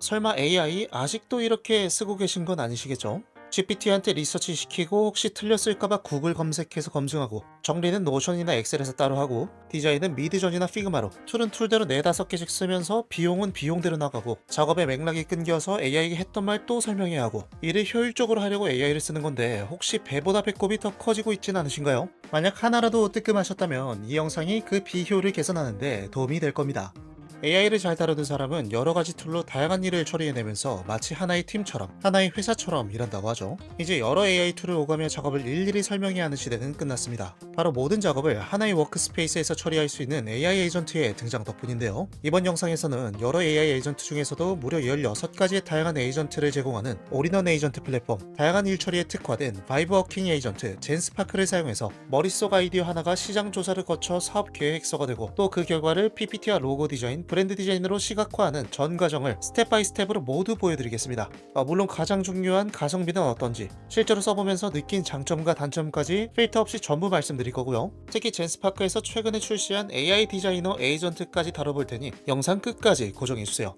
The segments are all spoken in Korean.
설마 AI 아직도 이렇게 쓰고 계신 건 아니시겠죠? GPT한테 리서치 시키고 혹시 틀렸을까봐 구글 검색해서 검증하고, 정리는 노션이나 엑셀에서 따로 하고, 디자인은 미드전이나 피그마로, 툴은 툴대로 4~5개씩 쓰면서 비용은 비용대로 나가고, 작업의 맥락이 끊겨서 AI가 했던 말 또 설명해야 하고, 일을 효율적으로 하려고 AI를 쓰는 건데 혹시 배보다 배꼽이 더 커지고 있진 않으신가요? 만약 하나라도 뜨끔하셨다면 이 영상이 그 비효율을 개선하는데 도움이 될 겁니다. AI를 잘 다루는 사람은 여러 가지 툴로 다양한 일을 처리해내면서 마치 하나의 팀처럼, 하나의 회사처럼 일한다고 하죠. 이제 여러 AI 툴을 오가며 작업을 일일이 설명해야 하는 시대는 끝났습니다. 바로 모든 작업을 하나의 워크스페이스에서 처리할 수 있는 AI 에이전트의 등장 덕분인데요. 이번 영상에서는 여러 AI 에이전트 중에서도 무려 16가지의 다양한 에이전트를 제공하는 올인원 에이전트 플랫폼, 다양한 일 처리에 특화된 바이브 워킹 에이전트 젠스파크를 사용해서 머릿속 아이디어 하나가 시장 조사를 거쳐 사업 계획서가 되고, 또 그 결과를 PPT와 로고 디자인, 브랜드 디자인으로 시각화하는 전 과정을 스텝 바이 스텝으로 모두 보여드리겠습니다. 물론 가장 중요한 가성비는 어떤지, 실제로 써보면서 느낀 장점과 단점까지 필터 없이 전부 말씀드릴 거고요. 특히 젠스파크에서 최근에 출시한 AI 디자이너 에이전트까지 다뤄볼 테니 영상 끝까지 고정해주세요.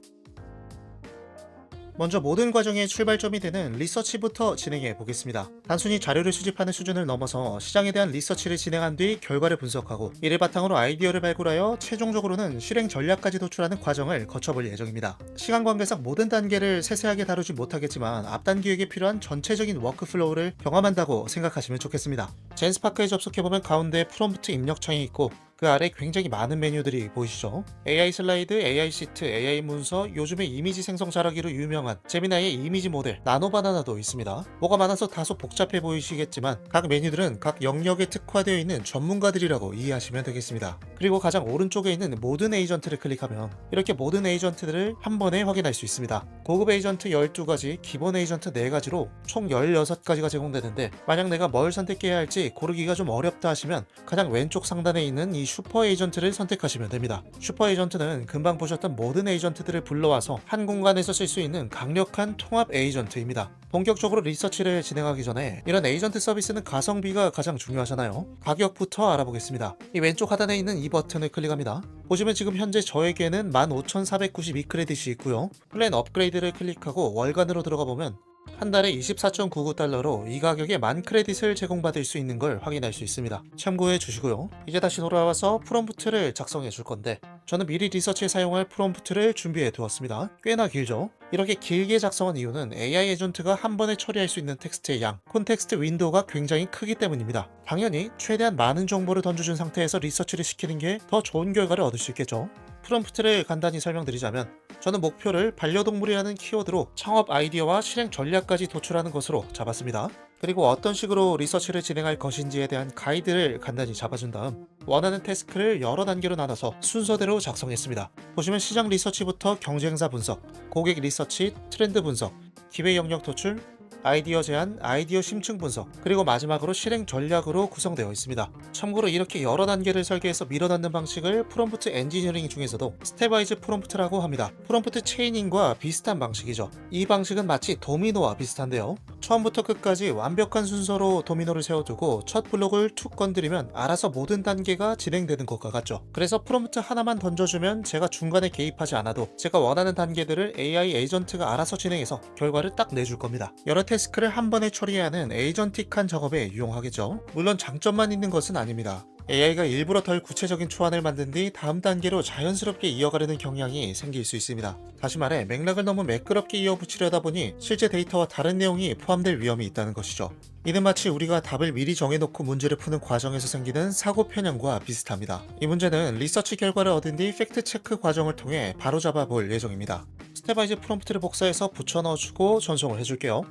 먼저 모든 과정의 출발점이 되는 리서치부터 진행해 보겠습니다. 단순히 자료를 수집하는 수준을 넘어서 시장에 대한 리서치를 진행한 뒤 결과를 분석하고, 이를 바탕으로 아이디어를 발굴하여 최종적으로는 실행 전략까지 도출하는 과정을 거쳐볼 예정입니다. 시간 관계상 모든 단계를 세세하게 다루지 못하겠지만 앞 단계에게 필요한 전체적인 워크플로우를 경험한다고 생각하시면 좋겠습니다. 젠스파크에 접속해보면 가운데 프롬프트 입력창이 있고, 그 아래 굉장히 많은 메뉴들이 보이시죠? AI 슬라이드, AI 시트, AI 문서, 요즘에 이미지 생성 잘하기로 유명한 제미나이의 이미지 모델, 나노바나나도 있습니다. 뭐가 많아서 다소 복잡해 보이시겠지만 각 메뉴들은 각 영역에 특화되어 있는 전문가들이라고 이해하시면 되겠습니다. 그리고 가장 오른쪽에 있는 모든 에이전트를 클릭하면 이렇게 모든 에이전트들을 한 번에 확인할 수 있습니다. 고급 에이전트 12가지, 기본 에이전트 4가지로 총 16가지가 제공되는데, 만약 내가 뭘 선택해야 할지 고르기가 좀 어렵다 하시면 가장 왼쪽 상단에 있는 이 슈퍼 에이전트를 선택하시면 됩니다. 슈퍼 에이전트는 금방 보셨던 모든 에이전트들을 불러와서 한 공간에서 쓸 수 있는 강력한 통합 에이전트입니다. 본격적으로 리서치를 진행하기 전에 이런 에이전트 서비스는 가성비가 가장 중요하잖아요. 가격부터 알아보겠습니다. 이 왼쪽 하단에 있는 이 버튼을 클릭합니다. 보시면 지금 현재 저에게는 15,492크레딧이 있고요. 플랜 업그레이드를 클릭하고 월간으로 들어가 보면 한 달에 24.99달러로 이 가격에 10,000크레딧을 제공받을 수 있는 걸 확인할 수 있습니다. 참고해 주시고요. 이제 다시 돌아와서 프롬프트를 작성해 줄 건데, 저는 미리 리서치에 사용할 프롬프트를 준비해 두었습니다. 꽤나 길죠? 이렇게 길게 작성한 이유는 AI 에이전트가 한 번에 처리할 수 있는 텍스트의 양, 콘텍스트 윈도우가 굉장히 크기 때문입니다. 당연히 최대한 많은 정보를 던져준 상태에서 리서치를 시키는 게 더 좋은 결과를 얻을 수 있겠죠. 프롬프트를 간단히 설명드리자면, 저는 목표를 반려동물이라는 키워드로 창업 아이디어와 실행 전략까지 도출하는 것으로 잡았습니다. 그리고 어떤 식으로 리서치를 진행할 것인지에 대한 가이드를 간단히 잡아준 다음 원하는 태스크를 여러 단계로 나눠서 순서대로 작성했습니다. 보시면 시장 리서치부터 경쟁사 분석, 고객 리서치, 트렌드 분석, 기회 영역 도출, 아이디어 제안, 아이디어 심층 분석, 그리고 마지막으로 실행 전략으로 구성되어 있습니다. 참고로 이렇게 여러 단계를 설계해서 밀어넣는 방식을 프롬프트 엔지니어링 중에서도 스텝와이즈 프롬프트라고 합니다. 프롬프트 체이닝과 비슷한 방식이죠. 이 방식은 마치 도미노와 비슷한데요. 처음부터 끝까지 완벽한 순서로 도미노를 세워두고 첫 블록을 툭 건드리면 알아서 모든 단계가 진행되는 것과 같죠. 그래서 프롬프트 하나만 던져주면 제가 중간에 개입하지 않아도 제가 원하는 단계들을 AI 에이전트가 알아서 진행해서 결과를 딱 내줄 겁니다. 여러 태스크를 한 번에 처리해야 하는 에이전틱한 작업에 유용하겠죠. 물론 장점만 있는 것은 아닙니다. AI가 일부러 덜 구체적인 초안을 만든 뒤 다음 단계로 자연스럽게 이어가려는 경향이 생길 수 있습니다. 다시 말해 맥락을 너무 매끄럽게 이어붙이려다 보니 실제 데이터와 다른 내용이 포함될 위험이 있다는 것이죠. 이는 마치 우리가 답을 미리 정해놓고 문제를 푸는 과정에서 생기는 사고 편향과 비슷합니다. 이 문제는 리서치 결과를 얻은 뒤 팩트 체크 과정을 통해 바로잡아 볼 예정입니다. 스텝바이즈 프롬프트를 복사해서 붙여 넣어주고 전송을 해줄게요.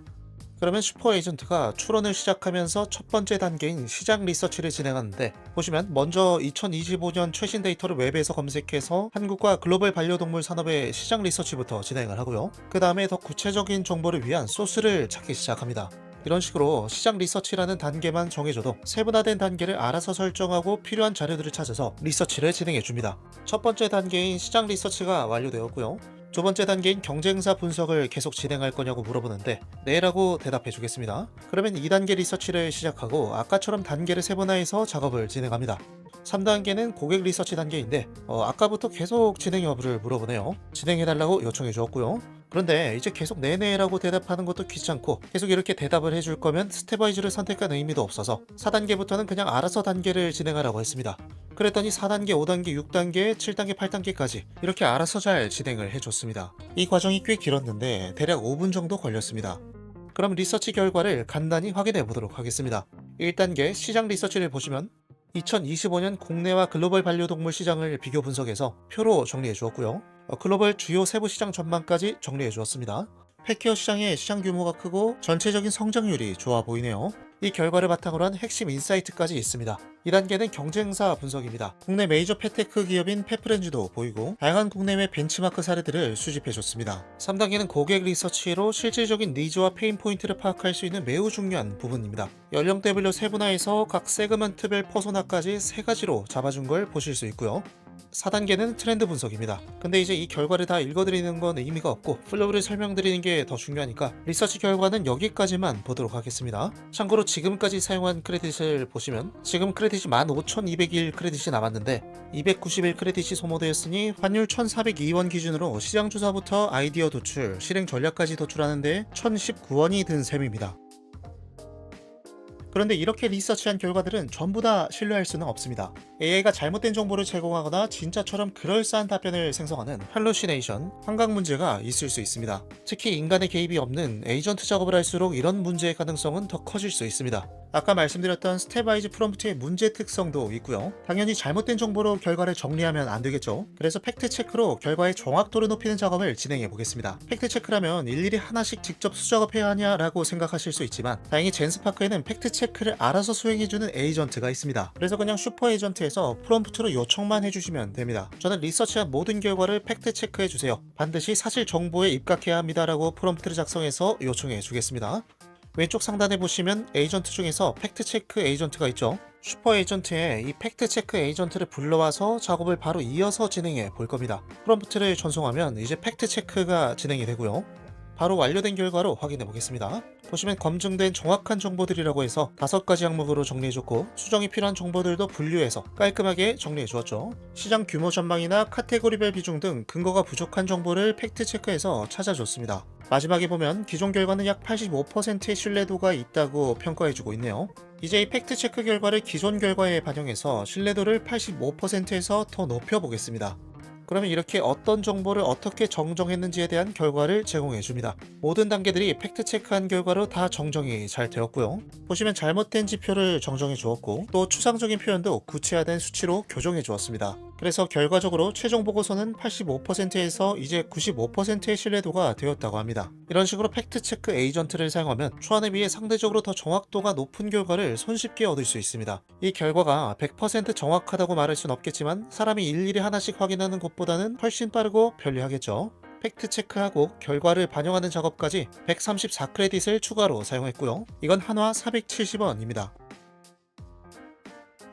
그러면 슈퍼 에이전트가 추론을 시작하면서 첫 번째 단계인 시장 리서치를 진행하는데, 보시면 먼저 2025년 최신 데이터를 웹에서 검색해서 한국과 글로벌 반려동물 산업의 시장 리서치부터 진행을 하고요. 그 다음에 더 구체적인 정보를 위한 소스를 찾기 시작합니다. 이런 식으로 시장 리서치라는 단계만 정해줘도 세분화된 단계를 알아서 설정하고 필요한 자료들을 찾아서 리서치를 진행해줍니다. 첫 번째 단계인 시장 리서치가 완료되었고요. 두 번째 단계인 경쟁사 분석을 계속 진행할 거냐고 물어보는데 네 라고 대답해 주겠습니다. 그러면 2단계 리서치를 시작하고 아까처럼 단계를 세분화해서 작업을 진행합니다. 3단계는 고객 리서치 단계인데 아까부터 계속 진행 여부를 물어보네요. 진행해달라고 요청해 주었고요. 그런데 이제 계속 네네라고 대답하는 것도 귀찮고 계속 이렇게 대답을 해줄 거면 스텝와이즈를 선택한 의미도 없어서 4단계부터는 그냥 알아서 단계를 진행하라고 했습니다. 그랬더니 4단계, 5단계, 6단계, 7단계, 8단계까지 이렇게 알아서 잘 진행을 해줬습니다. 이 과정이 꽤 길었는데 대략 5분 정도 걸렸습니다. 그럼 리서치 결과를 간단히 확인해 보도록 하겠습니다. 1단계 시장 리서치를 보시면 2025년 국내와 글로벌 반려동물 시장을 비교 분석해서 표로 정리해 주었고요. 글로벌 주요 세부 시장 전망까지 정리해 주었습니다. 펫케어 시장의 시장 규모가 크고 전체적인 성장률이 좋아 보이네요. 이 결과를 바탕으로 한 핵심 인사이트까지 있습니다. 2단계는 경쟁사 분석입니다. 국내 메이저 펫테크 기업인 펫프렌즈도 보이고 다양한 국내외 벤치마크 사례들을 수집해줬습니다. 3단계는 고객 리서치로 실질적인 니즈와 페인 포인트를 파악할 수 있는 매우 중요한 부분입니다. 연령대별로 세분화해서 각 세그먼트별 퍼소나까지 3가지로 잡아준 걸 보실 수 있고요. 4단계는 트렌드 분석입니다. 근데 이제 이 결과를 다 읽어드리는 건 의미가 없고 플로우를 설명드리는 게 더 중요하니까 리서치 결과는 여기까지만 보도록 하겠습니다. 참고로 지금까지 사용한 크레딧을 보시면 지금 크레딧이 15,201 크레딧이 남았는데 291 크레딧이 소모되었으니 환율 1,402원 기준으로 시장 조사부터 아이디어 도출, 실행 전략까지 도출하는데 1,019원이 든 셈입니다. 그런데 이렇게 리서치한 결과들은 전부 다 신뢰할 수는 없습니다. AI가 잘못된 정보를 제공하거나 진짜처럼 그럴싸한 답변을 생성하는 할루시네이션, 환각 문제가 있을 수 있습니다. 특히 인간의 개입이 없는 에이전트 작업을 할수록 이런 문제의 가능성은 더 커질 수 있습니다. 아까 말씀드렸던 스텝와이즈 프롬프트의 문제 특성도 있고요. 당연히 잘못된 정보로 결과를 정리하면 안 되겠죠. 그래서 팩트체크로 결과의 정확도를 높이는 작업을 진행해 보겠습니다. 팩트체크라면 일일이 하나씩 직접 수작업해야 하냐라고 생각하실 수 있지만 다행히 젠스파크에는 팩트체크를 알아서 수행해주는 에이전트가 있습니다. 그래서 그냥 슈퍼 에이전트에서 프롬프트로 요청만 해주시면 됩니다. 저는 리서치한 모든 결과를 팩트체크해주세요. 반드시 사실 정보에 입각해야 합니다라고 프롬프트를 작성해서 요청해 주겠습니다. 왼쪽 상단에 보시면 에이전트 중에서 팩트체크 에이전트가 있죠. 슈퍼 에이전트에 이 팩트체크 에이전트를 불러와서 작업을 바로 이어서 진행해 볼 겁니다. 프롬프트를 전송하면 이제 팩트체크가 진행이 되고요. 바로 완료된 결과로 확인해 보겠습니다. 보시면 검증된 정확한 정보들이라고 해서 5가지 항목으로 정리해줬고 수정이 필요한 정보들도 분류해서 깔끔하게 정리해주었죠. 시장 규모 전망이나 카테고리별 비중 등 근거가 부족한 정보를 팩트체크해서 찾아줬습니다. 마지막에 보면 기존 결과는 약 85%의 신뢰도가 있다고 평가해주고 있네요. 이제 이 팩트체크 결과를 기존 결과에 반영해서 신뢰도를 85%에서 더 높여보겠습니다. 그러면 이렇게 어떤 정보를 어떻게 정정했는지에 대한 결과를 제공해줍니다. 모든 단계들이 팩트체크한 결과로 다 정정이 잘 되었고요. 보시면 잘못된 지표를 정정해 주었고 또 추상적인 표현도 구체화된 수치로 교정해 주었습니다. 그래서 결과적으로 최종 보고서는 85%에서 이제 95%의 신뢰도가 되었다고 합니다. 이런 식으로 팩트체크 에이전트를 사용하면 초안에 비해 상대적으로 더 정확도가 높은 결과를 손쉽게 얻을 수 있습니다. 이 결과가 100% 정확하다고 말할 순 없겠지만 사람이 일일이 하나씩 확인하는 것보다는 훨씬 빠르고 편리하겠죠. 팩트체크하고 결과를 반영하는 작업까지 134크레딧을 추가로 사용했고요. 이건 한화 470원입니다.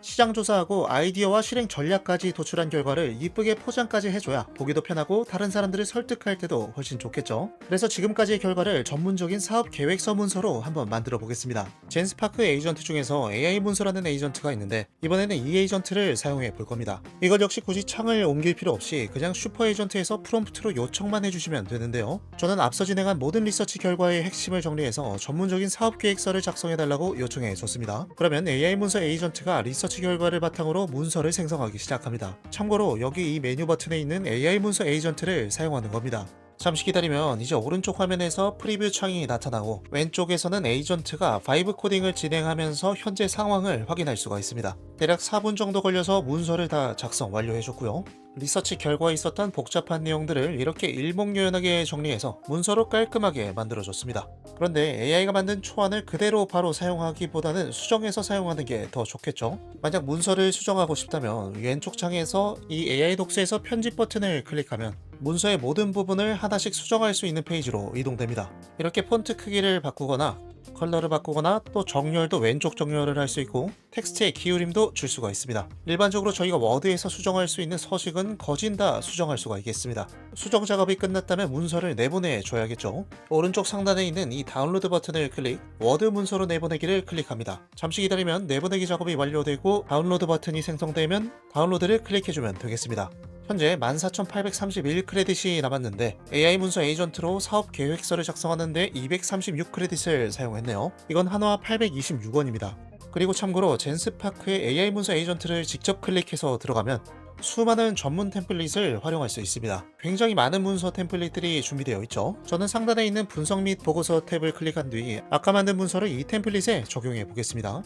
시장 조사하고 아이디어와 실행 전략까지 도출한 결과를 이쁘게 포장까지 해줘야 보기도 편하고 다른 사람들을 설득할 때도 훨씬 좋겠죠. 그래서 지금까지의 결과를 전문적인 사업 계획서 문서로 한번 만들어 보겠습니다. 젠스파크 에이전트 중에서 AI 문서라는 에이전트가 있는데 이번에는 이 에이전트를 사용해 볼 겁니다. 이것 역시 굳이 창을 옮길 필요 없이 그냥 슈퍼 에이전트에서 프롬프트로 요청만 해주시면 되는데요. 저는 앞서 진행한 모든 리서치 결과의 핵심을 정리해서 전문적인 사업 계획서를 작성해 달라고 요청해 줬습니다. 그러면 AI 문서 에이전트가 리서치 결과를 바탕으로 문서를 생성하기 시작합니다. 참고로 여기 이 메뉴 버튼에 있는 AI 문서 에이전트를 사용하는 겁니다. 잠시 기다리면 이제 오른쪽 화면에서 프리뷰 창이 나타나고 왼쪽에서는 에이전트가 바이브 코딩을 진행하면서 현재 상황을 확인할 수가 있습니다. 대략 4분 정도 걸려서 문서를 다 작성 완료해줬고요. 리서치 결과에 있었던 복잡한 내용들을 이렇게 일목요연하게 정리해서 문서로 깔끔하게 만들어줬습니다. 그런데 AI가 만든 초안을 그대로 바로 사용하기보다는 수정해서 사용하는 게 더 좋겠죠? 만약 문서를 수정하고 싶다면 왼쪽 창에서 이 AI 독스에서 편집 버튼을 클릭하면 문서의 모든 부분을 하나씩 수정할 수 있는 페이지로 이동됩니다. 이렇게 폰트 크기를 바꾸거나 컬러를 바꾸거나 또 정렬도 왼쪽 정렬을 할 수 있고 텍스트의 기울임도 줄 수가 있습니다. 일반적으로 저희가 워드에서 수정할 수 있는 서식은 거진 다 수정할 수가 있겠습니다. 수정 작업이 끝났다면 문서를 내보내 줘야겠죠. 오른쪽 상단에 있는 이 다운로드 버튼을 클릭, 워드 문서로 내보내기를 클릭합니다. 잠시 기다리면 내보내기 작업이 완료되고 다운로드 버튼이 생성되면 다운로드를 클릭해주면 되겠습니다. 현재 14,831 크레딧이 남았는데 AI 문서 에이전트로 사업 계획서를 작성하는데 236 크레딧을 사용했네요. 이건 한화 826원입니다. 그리고 참고로 젠스파크의 AI 문서 에이전트를 직접 클릭해서 들어가면 수많은 전문 템플릿을 활용할 수 있습니다. 굉장히 많은 문서 템플릿들이 준비되어 있죠. 저는 상단에 있는 분석 및 보고서 탭을 클릭한 뒤 아까 만든 문서를 이 템플릿에 적용해 보겠습니다.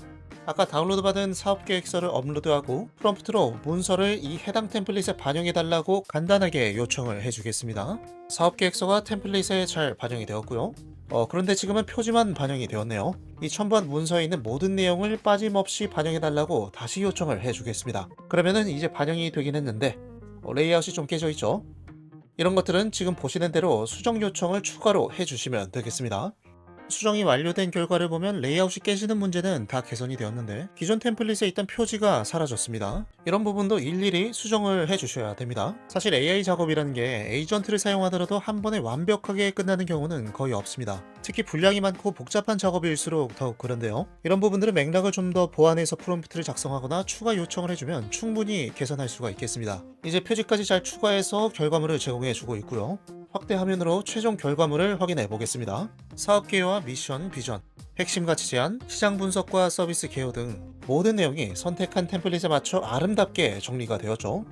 아까 다운로드 받은 사업계획서를 업로드하고 프롬프트로 문서를 이 해당 템플릿에 반영해달라고 간단하게 요청을 해주겠습니다. 사업계획서가 템플릿에 잘 반영이 되었고요. 그런데 지금은 표지만 반영이 되었네요. 이 첨부한 문서에 있는 모든 내용을 빠짐없이 반영해달라고 다시 요청을 해주겠습니다. 그러면은 이제 반영이 되긴 했는데 레이아웃이 좀 깨져있죠? 이런 것들은 지금 보시는 대로 수정 요청을 추가로 해주시면 되겠습니다. 수정이 완료된 결과를 보면 레이아웃이 깨지는 문제는 다 개선이 되었는데 기존 템플릿에 있던 표지가 사라졌습니다. 이런 부분도 일일이 수정을 해주셔야 됩니다. 사실 AI 작업이라는 게 에이전트를 사용하더라도 한 번에 완벽하게 끝나는 경우는 거의 없습니다. 특히 분량이 많고 복잡한 작업일수록 더욱 그런데요. 이런 부분들은 맥락을 좀 더 보완해서 프롬프트를 작성하거나 추가 요청을 해주면 충분히 개선할 수가 있겠습니다. 이제 표지까지 잘 추가해서 결과물을 제공해주고 있고요. 확대 화면으로 최종 결과물을 확인해 보겠습니다. 사업 개요와 미션, 비전, 핵심 가치 제한, 시장 분석과 서비스 개요 등 모든 내용이 선택한 템플릿에 맞춰 아름답게 정리가 되었죠.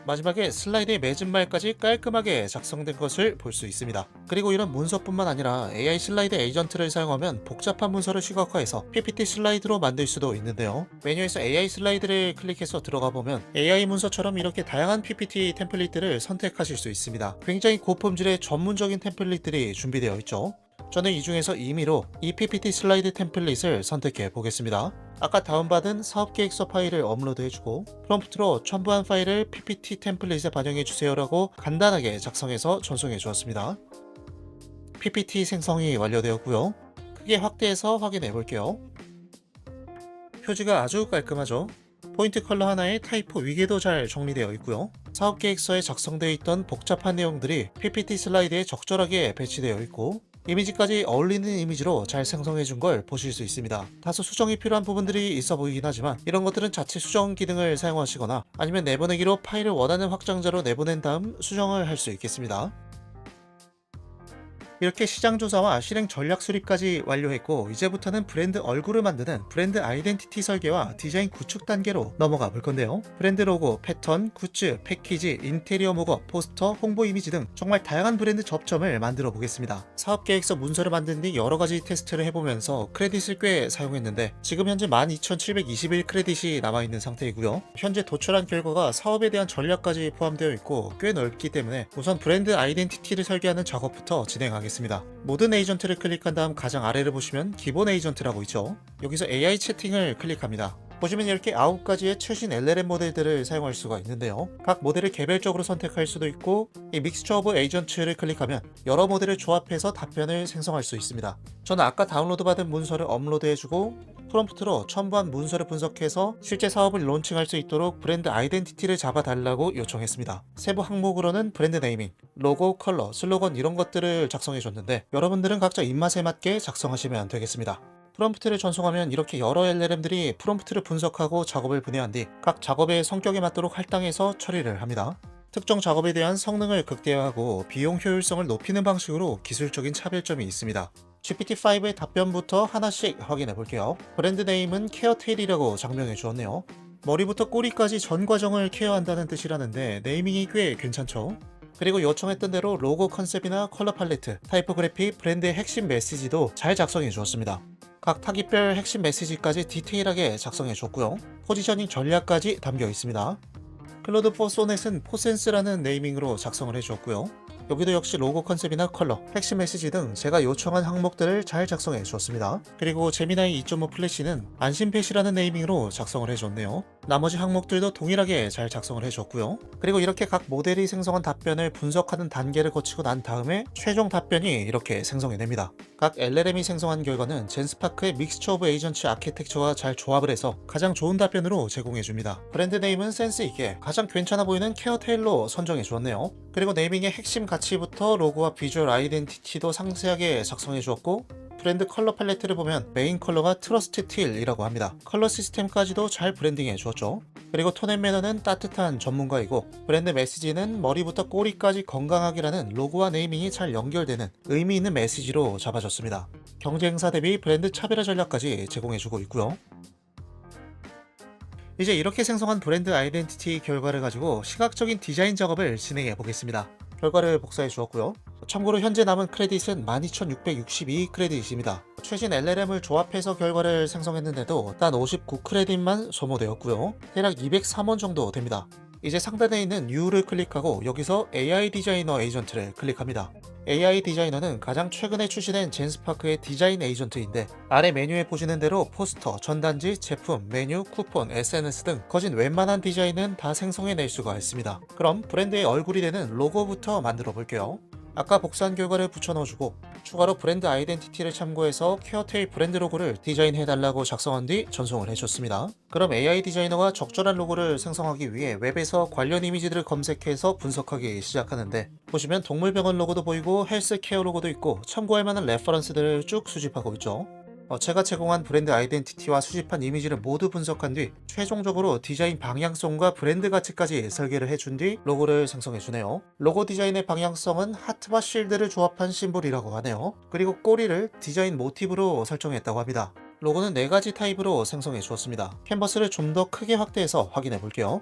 마지막에 슬라이드의 맺은 말까지 깔끔하게 작성된 것을 볼 수 있습니다. 그리고 이런 문서뿐만 아니라 AI 슬라이드 에이전트를 사용하면 복잡한 문서를 시각화해서 PPT 슬라이드로 만들 수도 있는데요. 메뉴에서 AI 슬라이드를 클릭해서 들어가 보면 AI 문서처럼 이렇게 다양한 PPT 템플릿들을 선택하실 수 있습니다. 굉장히 고품질의 전문적인 템플릿들이 준비되어 있죠. 저는 이 중에서 임의로 이 PPT 슬라이드 템플릿을 선택해 보겠습니다. 아까 다운받은 사업계획서 파일을 업로드해주고 프롬프트로 첨부한 파일을 PPT 템플릿에 반영해주세요 라고 간단하게 작성해서 전송해 주었습니다. PPT 생성이 완료되었고요. 크게 확대해서 확인해 볼게요. 표지가 아주 깔끔하죠? 포인트 컬러 하나에 타이포 위계도 잘 정리되어 있고요. 사업계획서에 작성되어 있던 복잡한 내용들이 PPT 슬라이드에 적절하게 배치되어 있고 이미지까지 어울리는 이미지로 잘 생성해준 걸 보실 수 있습니다. 다소 수정이 필요한 부분들이 있어 보이긴 하지만 이런 것들은 자체 수정 기능을 사용하시거나 아니면 내보내기로 파일을 원하는 확장자로 내보낸 다음 수정을 할 수 있겠습니다. 이렇게 시장 조사와 실행 전략 수립까지 완료했고 이제부터는 브랜드 얼굴을 만드는 브랜드 아이덴티티 설계와 디자인 구축 단계로 넘어가 볼 건데요. 브랜드 로고, 패턴, 굿즈, 패키지, 인테리어 목업, 포스터, 홍보 이미지 등 정말 다양한 브랜드 접점을 만들어 보겠습니다. 사업계획서 문서를 만든 뒤 여러가지 테스트를 해보면서 크레딧을 꽤 사용했는데 지금 현재 12,721 크레딧이 남아있는 상태이고요. 현재 도출한 결과가 사업에 대한 전략까지 포함되어 있고 꽤 넓기 때문에 우선 브랜드 아이덴티티를 설계하는 작업부터 진행하겠습니다. 모든 에이전트를 클릭한 다음 가장 아래를 보시면 기본 에이전트라고 있죠. 여기서 AI 채팅을 클릭합니다. 보시면 이렇게 9가지의 최신 LLM 모델들을 사용할 수가 있는데요. 각 모델을 개별적으로 선택할 수도 있고 이 믹스처 오브 에이전트를 클릭하면 여러 모델을 조합해서 답변을 생성할 수 있습니다. 저는 아까 다운로드 받은 문서를 업로드해주고 프롬프트로 첨부한 문서를 분석해서 실제 사업을 론칭할 수 있도록 브랜드 아이덴티티를 잡아달라고 요청했습니다. 세부 항목으로는 브랜드 네이밍, 로고, 컬러, 슬로건 이런 것들을 작성해줬는데 여러분들은 각자 입맛에 맞게 작성하시면 되겠습니다. 프롬프트를 전송하면 이렇게 여러 LLM들이 프롬프트를 분석하고 작업을 분해한 뒤 각 작업의 성격에 맞도록 할당해서 처리를 합니다. 특정 작업에 대한 성능을 극대화하고 비용 효율성을 높이는 방식으로 기술적인 차별점이 있습니다. GPT-5의 답변부터 하나씩 확인해 볼게요. 브랜드 네임은 케어테일이라고 장명해 주었네요. 머리부터 꼬리까지 전 과정을 케어한다는 뜻이라는데 네이밍이 꽤 괜찮죠? 그리고 요청했던 대로 로고 컨셉이나 컬러 팔레트, 타이포그래피, 브랜드의 핵심 메시지도 잘 작성해 주었습니다. 각 타깃별 핵심 메시지까지 디테일하게 작성해 줬고요. 포지셔닝 전략까지 담겨 있습니다. 클로드4 소넷은 포센스라는 네이밍으로 작성을 해주었고요. 여기도 역시 로고 컨셉이나 컬러, 핵심 메시지 등 제가 요청한 항목들을 잘 작성해 주었습니다. 그리고 제미나이 2.5 플래시는 안심펫이라는 네이밍으로 작성을 해줬네요. 나머지 항목들도 동일하게 잘 작성을 해줬고요. 그리고 이렇게 각 모델이 생성한 답변을 분석하는 단계를 거치고 난 다음에 최종 답변이 이렇게 생성해냅니다. 각 LLM이 생성한 결과는 젠스파크의 믹스처 오브 에이전트 아키텍처와 잘 조합을 해서 가장 좋은 답변으로 제공해줍니다. 브랜드 네임은 센스 있게 가장 괜찮아 보이는 케어테일로 선정해 주었네요. 그리고 네이밍의 핵심 가치부터 로고와 비주얼 아이덴티티도 상세하게 작성해 주었고, 브랜드 컬러 팔레트를 보면 메인 컬러가 트러스트 틸이라고 합니다. 컬러 시스템까지도 잘 브랜딩해 주었죠. 그리고 톤앤 매너는 따뜻한 전문가이고, 브랜드 메시지는 머리부터 꼬리까지 건강하기라는 로고와 네이밍이 잘 연결되는 의미 있는 메시지로 잡아줬습니다. 경쟁사 대비 브랜드 차별화 전략까지 제공해주고 있고요. 이제 이렇게 생성한 브랜드 아이덴티티 결과를 가지고 시각적인 디자인 작업을 진행해 보겠습니다. 결과를 복사해 주었고요. 참고로 현재 남은 크레딧은 12,662 크레딧입니다. 최신 LLM을 조합해서 결과를 생성했는데도 단 59 크레딧만 소모되었고요. 대략 203원 정도 됩니다. 이제 상단에 있는 New를 클릭하고 여기서 AI 디자이너 에이전트를 클릭합니다. AI 디자이너는 가장 최근에 출시된 젠스파크의 디자인 에이전트인데, 아래 메뉴에 보시는 대로 포스터, 전단지, 제품, 메뉴, 쿠폰, SNS 등 거진 웬만한 디자인은 다 생성해낼 수가 있습니다. 그럼 브랜드의 얼굴이 되는 로고부터 만들어 볼게요. 아까 복사한 결과를 붙여 넣어주고 추가로 브랜드 아이덴티티를 참고해서 케어테일 브랜드 로고를 디자인해달라고 작성한 뒤 전송을 해줬습니다. 그럼 AI 디자이너가 적절한 로고를 생성하기 위해 웹에서 관련 이미지들을 검색해서 분석하기 시작하는데, 보시면 동물병원 로고도 보이고 헬스케어 로고도 있고 참고할 만한 레퍼런스들을 쭉 수집하고 있죠. 제가 제공한 브랜드 아이덴티티와 수집한 이미지를 모두 분석한 뒤 최종적으로 디자인 방향성과 브랜드 가치까지 설계를 해준 뒤 로고를 생성해주네요. 로고 디자인의 방향성은 하트와 실드를 조합한 심볼이라고 하네요. 그리고 꼬리를 디자인 모티브로 설정했다고 합니다. 로고는 4가지 타입으로 생성해 주었습니다. 캔버스를 좀 더 크게 확대해서 확인해 볼게요.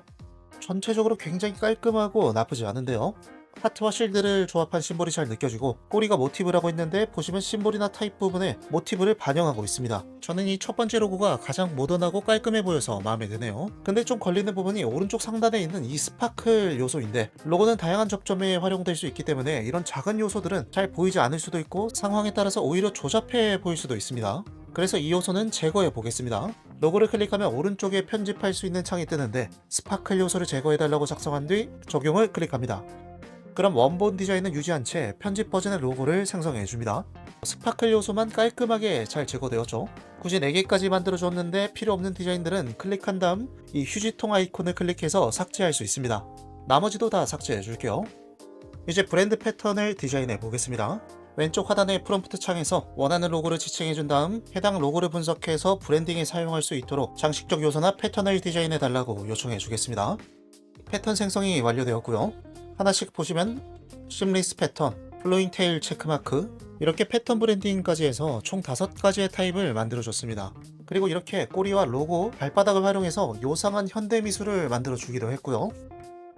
전체적으로 굉장히 깔끔하고 나쁘지 않은데요. 하트와 실드를 조합한 심볼이 잘 느껴지고, 꼬리가 모티브라고 했는데 보시면 심볼이나 타입 부분에 모티브를 반영하고 있습니다. 저는 이 첫 번째 로고가 가장 모던하고 깔끔해 보여서 마음에 드네요. 근데 좀 걸리는 부분이 오른쪽 상단에 있는 이 스파클 요소인데, 로고는 다양한 접점에 활용될 수 있기 때문에 이런 작은 요소들은 잘 보이지 않을 수도 있고 상황에 따라서 오히려 조잡해 보일 수도 있습니다. 그래서 이 요소는 제거해 보겠습니다. 로고를 클릭하면 오른쪽에 편집할 수 있는 창이 뜨는데, 스파클 요소를 제거해달라고 작성한 뒤 적용을 클릭합니다. 그럼 원본 디자인은 유지한 채 편집 버전의 로고를 생성해줍니다. 스파클 요소만 깔끔하게 잘 제거되었죠. 굳이 4개까지 만들어줬는데 필요 없는 디자인들은 클릭한 다음 이 휴지통 아이콘을 클릭해서 삭제할 수 있습니다. 나머지도 다 삭제해줄게요. 이제 브랜드 패턴을 디자인해 보겠습니다. 왼쪽 하단의 프롬프트 창에서 원하는 로고를 지칭해준 다음 해당 로고를 분석해서 브랜딩에 사용할 수 있도록 장식적 요소나 패턴을 디자인해 달라고 요청해 주겠습니다. 패턴 생성이 완료되었고요. 하나씩 보시면 심리스 패턴, 플로잉 테일 체크마크, 이렇게 패턴 브랜딩까지 해서 총 5가지의 타입을 만들어줬습니다. 그리고 이렇게 꼬리와 로고, 발바닥을 활용해서 요상한 현대미술을 만들어주기도 했고요.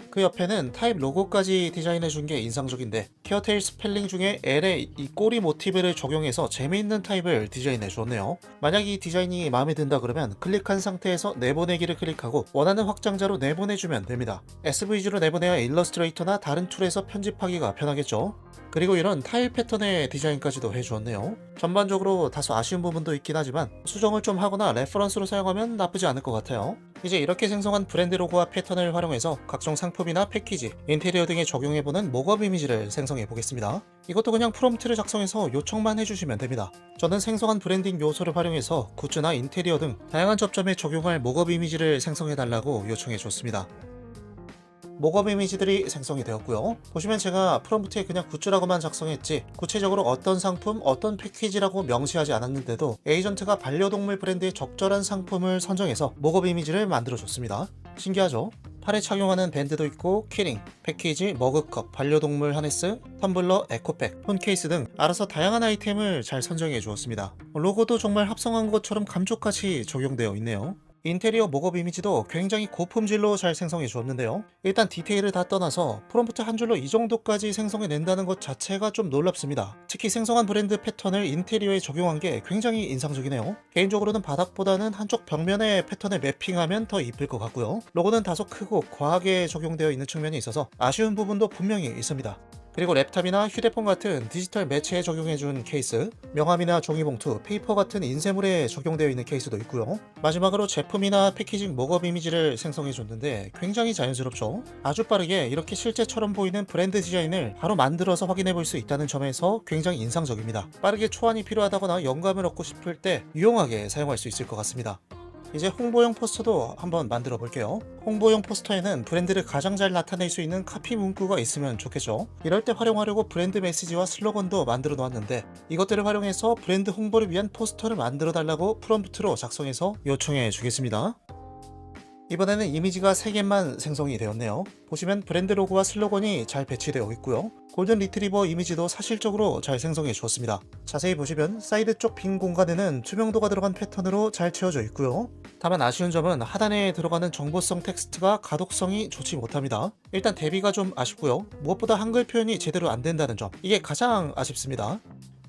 그 옆에는 타입 로고까지 디자인해준 게 인상적인데, 케어테일 스펠링 중에 L에 이 꼬리 모티브를 적용해서 재미있는 타입을 디자인해 주었네요. 만약 이 디자인이 마음에 든다 그러면 클릭한 상태에서 내보내기를 클릭하고 원하는 확장자로 내보내주면 됩니다. SVG로 내보내야 일러스트레이터나 다른 툴에서 편집하기가 편하겠죠. 그리고 이런 타일 패턴의 디자인까지도 해주었네요. 전반적으로 다소 아쉬운 부분도 있긴 하지만 수정을 좀 하거나 레퍼런스로 사용하면 나쁘지 않을 것 같아요. 이제 이렇게 생성한 브랜드 로고와 패턴을 활용해서 각종 상품이나 패키지, 인테리어 등에 적용해보는 목업 이미지를 생성해 보겠습니다. 이것도 그냥 프롬프트를 작성해서 요청만 해주시면 됩니다. 저는 생성한 브랜딩 요소를 활용해서 굿즈나 인테리어 등 다양한 접점에 적용할 목업 이미지를 생성해달라고 요청해 줬습니다. 목업 이미지들이 생성이 되었고요. 보시면 제가 프롬프트에 그냥 굿즈라고만 작성했지 구체적으로 어떤 상품, 어떤 패키지라고 명시하지 않았는데도 에이전트가 반려동물 브랜드의 적절한 상품을 선정해서 목업 이미지를 만들어줬습니다. 신기하죠? 팔에 착용하는 밴드도 있고 키링, 패키지, 머그컵, 반려동물 하네스, 텀블러, 에코백, 폰 케이스 등 알아서 다양한 아이템을 잘 선정해 주었습니다. 로고도 정말 합성한 것처럼 감쪽같이 적용되어 있네요. 인테리어 목업 이미지도 굉장히 고품질로 잘 생성해 주었는데요. 일단 디테일을 다 떠나서 프롬프트 한 줄로 이 정도까지 생성해 낸다는 것 자체가 좀 놀랍습니다. 특히 생성한 브랜드 패턴을 인테리어에 적용한 게 굉장히 인상적이네요. 개인적으로는 바닥보다는 한쪽 벽면에 패턴을 매핑하면 더 이쁠 것 같고요. 로고는 다소 크고 과하게 적용되어 있는 측면이 있어서 아쉬운 부분도 분명히 있습니다. 그리고 랩탑이나 휴대폰 같은 디지털 매체에 적용해준 케이스, 명함이나 종이봉투, 페이퍼 같은 인쇄물에 적용되어 있는 케이스도 있고요. 마지막으로 제품이나 패키징 목업 이미지를 생성해줬는데 굉장히 자연스럽죠. 아주 빠르게 이렇게 실제처럼 보이는 브랜드 디자인을 바로 만들어서 확인해볼 수 있다는 점에서 굉장히 인상적입니다. 빠르게 초안이 필요하다거나 영감을 얻고 싶을 때 유용하게 사용할 수 있을 것 같습니다. 이제 홍보용 포스터도 한번 만들어 볼게요. 홍보용 포스터에는 브랜드를 가장 잘 나타낼 수 있는 카피 문구가 있으면 좋겠죠. 이럴 때 활용하려고 브랜드 메시지와 슬로건도 만들어 놓았는데 이것들을 활용해서 브랜드 홍보를 위한 포스터를 만들어 달라고 프롬프트로 작성해서 요청해 주겠습니다. 이번에는 이미지가 3개만 생성이 되었네요. 보시면 브랜드 로고와 슬로건이 잘 배치되어 있고요. 골든 리트리버 이미지도 사실적으로 잘 생성해 주었습니다. 자세히 보시면 사이드 쪽 빈 공간에는 투명도가 들어간 패턴으로 잘 채워져 있고요. 다만 아쉬운 점은 하단에 들어가는 정보성 텍스트가 가독성이 좋지 못합니다. 일단 대비가 좀 아쉽고요. 무엇보다 한글 표현이 제대로 안 된다는 점, 이게 가장 아쉽습니다.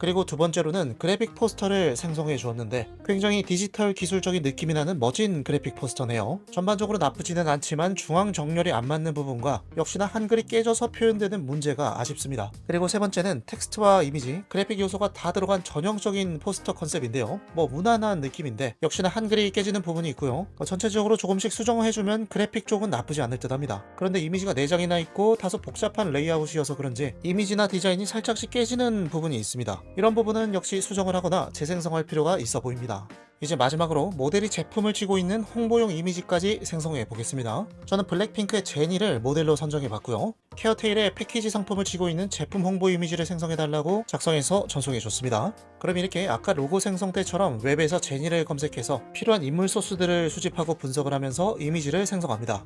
그리고 두 번째로는 그래픽 포스터를 생성해 주었는데 굉장히 디지털 기술적인 느낌이 나는 멋진 그래픽 포스터네요. 전반적으로 나쁘지는 않지만 중앙 정렬이 안 맞는 부분과 역시나 한글이 깨져서 표현되는 문제가 아쉽습니다. 그리고 세 번째는 텍스트와 이미지, 그래픽 요소가 다 들어간 전형적인 포스터 컨셉인데요. 무난한 느낌인데 역시나 한글이 깨지는 부분이 있고요. 전체적으로 조금씩 수정해주면 그래픽 쪽은 나쁘지 않을 듯 합니다. 그런데 이미지가 4장이나 있고 다소 복잡한 레이아웃이어서 그런지 이미지나 디자인이 살짝씩 깨지는 부분이 있습니다. 이런 부분은 역시 수정을 하거나 재생성할 필요가 있어 보입니다. 이제 마지막으로 모델이 제품을 쥐고 있는 홍보용 이미지까지 생성해 보겠습니다. 저는 블랙핑크의 제니를 모델로 선정해 봤고요. 케어테일의 패키지 상품을 쥐고 있는 제품 홍보 이미지를 생성해 달라고 작성해서 전송해 줬습니다. 그럼 이렇게 아까 로고 생성 때처럼 웹에서 제니를 검색해서 필요한 인물 소스들을 수집하고 분석을 하면서 이미지를 생성합니다.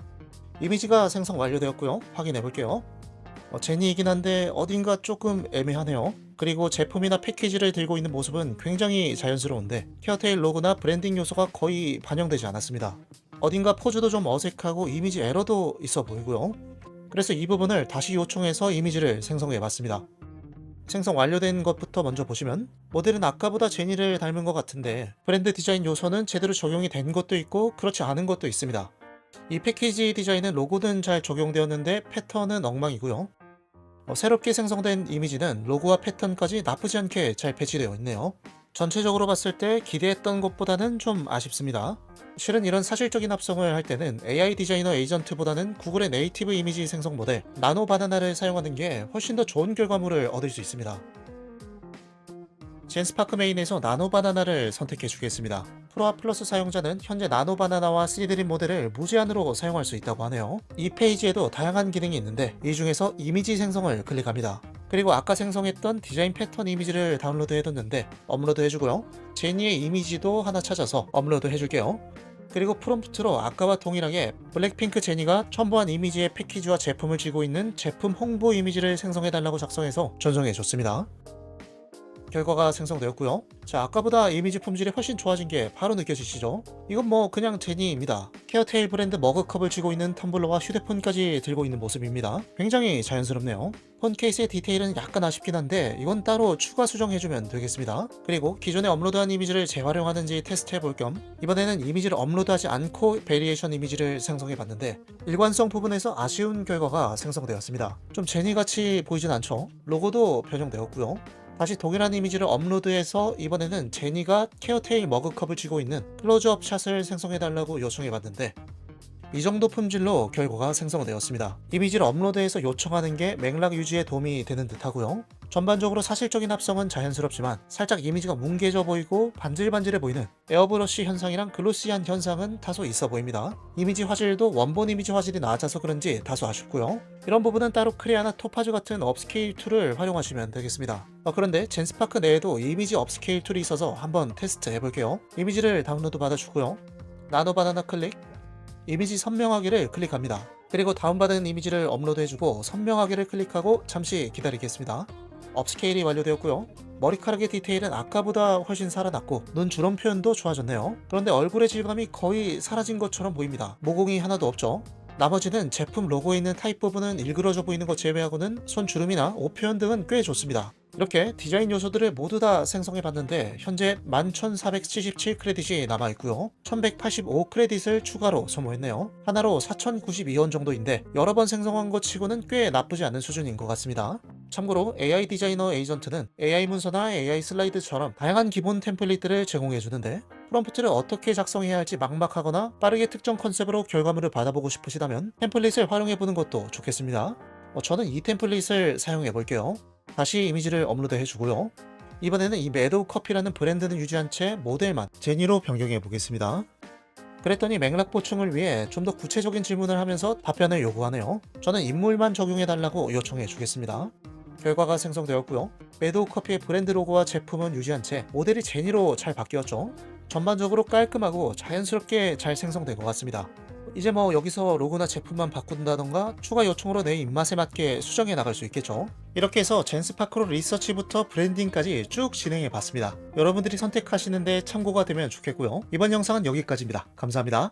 이미지가 생성 완료되었고요. 확인해 볼게요. 제니이긴 한데 어딘가 조금 애매하네요. 그리고 제품이나 패키지를 들고 있는 모습은 굉장히 자연스러운데 케어테일 로고나 브랜딩 요소가 거의 반영되지 않았습니다. 어딘가 포즈도 좀 어색하고 이미지 에러도 있어 보이고요. 그래서 이 부분을 다시 요청해서 이미지를 생성해 봤습니다. 생성 완료된 것부터 먼저 보시면 모델은 아까보다 제니를 닮은 것 같은데 브랜드 디자인 요소는 제대로 적용이 된 것도 있고 그렇지 않은 것도 있습니다. 이 패키지 디자인은 로고는 잘 적용되었는데 패턴은 엉망이고요. 새롭게 생성된 이미지는 로고와 패턴까지 나쁘지 않게 잘 배치되어 있네요. 전체적으로 봤을 때 기대했던 것보다는 좀 아쉽습니다. 실은 이런 사실적인 합성을 할 때는 AI 디자이너 에이전트보다는 구글의 네이티브 이미지 생성 모델 나노 바나나를 사용하는 게 훨씬 더 좋은 결과물을 얻을 수 있습니다. 젠스파크 메인에서 나노 바나나를 선택해 주겠습니다. 프로와 플러스 사용자는 현재 나노 바나나와 시드림 모델을 무제한으로 사용할 수 있다고 하네요. 이 페이지에도 다양한 기능이 있는데 이 중에서 이미지 생성을 클릭합니다. 그리고 아까 생성했던 디자인 패턴 이미지를 다운로드 해뒀는데 업로드 해주고요. 제니의 이미지도 하나 찾아서 업로드 해줄게요. 그리고 프롬프트로 아까와 동일하게 블랙핑크 제니가 첨부한 이미지의 패키지와 제품을 쥐고 있는 제품 홍보 이미지를 생성해달라고 작성해서 전송해줬습니다. 결과가 생성되었고요. 자, 아까보다 이미지 품질이 훨씬 좋아진 게 바로 느껴지시죠? 이건 그냥 제니입니다. 케어테일 브랜드 머그컵을 쥐고 있는 텀블러와 휴대폰까지 들고 있는 모습입니다. 굉장히 자연스럽네요. 폰 케이스의 디테일은 약간 아쉽긴 한데 이건 따로 추가 수정해주면 되겠습니다. 그리고 기존에 업로드한 이미지를 재활용하는지 테스트해볼 겸 이번에는 이미지를 업로드하지 않고 베리에이션 이미지를 생성해봤는데 일관성 부분에서 아쉬운 결과가 생성되었습니다. 좀 제니같이 보이진 않죠? 로고도 변형되었고요. 다시 동일한 이미지를 업로드해서 이번에는 제니가 케어테일 머그컵을 쥐고 있는 클로즈업 샷을 생성해달라고 요청해봤는데 이 정도 품질로 결과가 생성되었습니다. 이미지를 업로드해서 요청하는 게 맥락 유지에 도움이 되는 듯 하고요. 전반적으로 사실적인 합성은 자연스럽지만 살짝 이미지가 뭉개져 보이고 반질반질해 보이는 에어브러쉬 현상이랑 글로시한 현상은 다소 있어 보입니다. 이미지 화질도 원본 이미지 화질이 낮아서 그런지 다소 아쉽고요. 이런 부분은 따로 크레아나 토파즈 같은 업스케일 툴을 활용하시면 되겠습니다. 그런데 젠스파크 내에도 이미지 업스케일 툴이 있어서 한번 테스트 해볼게요. 이미지를 다운로드 받아주고요. 나노 바나나 클릭, 이미지 선명하기를 클릭합니다. 그리고 다운받은 이미지를 업로드해주고 선명하기를 클릭하고 잠시 기다리겠습니다. 업스케일이 완료되었고요. 머리카락의 디테일은 아까보다 훨씬 살아났고 눈 주름 표현도 좋아졌네요. 그런데 얼굴의 질감이 거의 사라진 것처럼 보입니다. 모공이 하나도 없죠. 나머지는 제품 로고에 있는 타입 부분은 일그러져 보이는 것 제외하고는 손 주름이나 옷 표현 등은 꽤 좋습니다. 이렇게 디자인 요소들을 모두 다 생성해 봤는데 현재 11,477 크레딧이 남아있고요. 1,185 크레딧을 추가로 소모했네요. 하나로 4,092원 정도인데 여러 번 생성한 것 치고는 꽤 나쁘지 않은 수준인 것 같습니다. 참고로 AI 디자이너 에이전트는 AI 문서나 AI 슬라이드처럼 다양한 기본 템플릿들을 제공해 주는데 프롬프트를 어떻게 작성해야 할지 막막하거나 빠르게 특정 컨셉으로 결과물을 받아보고 싶으시다면 템플릿을 활용해 보는 것도 좋겠습니다. 저는 이 템플릿을 사용해 볼게요. 다시 이미지를 업로드 해주고요. 이번에는 이 매도우 커피라는 브랜드는 유지한 채 모델만 제니로 변경해 보겠습니다. 그랬더니 맥락 보충을 위해 좀 더 구체적인 질문을 하면서 답변을 요구하네요. 저는 인물만 적용해 달라고 요청해 주겠습니다. 결과가 생성되었고요. 매도우 커피의 브랜드 로고와 제품은 유지한 채 모델이 제니로 잘 바뀌었죠. 전반적으로 깔끔하고 자연스럽게 잘 생성된 것 같습니다. 이제 여기서 로고나 제품만 바꾼다던가 추가 요청으로 내 입맛에 맞게 수정해 나갈 수 있겠죠. 이렇게 해서 젠스파크로 리서치부터 브랜딩까지 쭉 진행해 봤습니다. 여러분들이 선택하시는데 참고가 되면 좋겠고요. 이번 영상은 여기까지입니다. 감사합니다.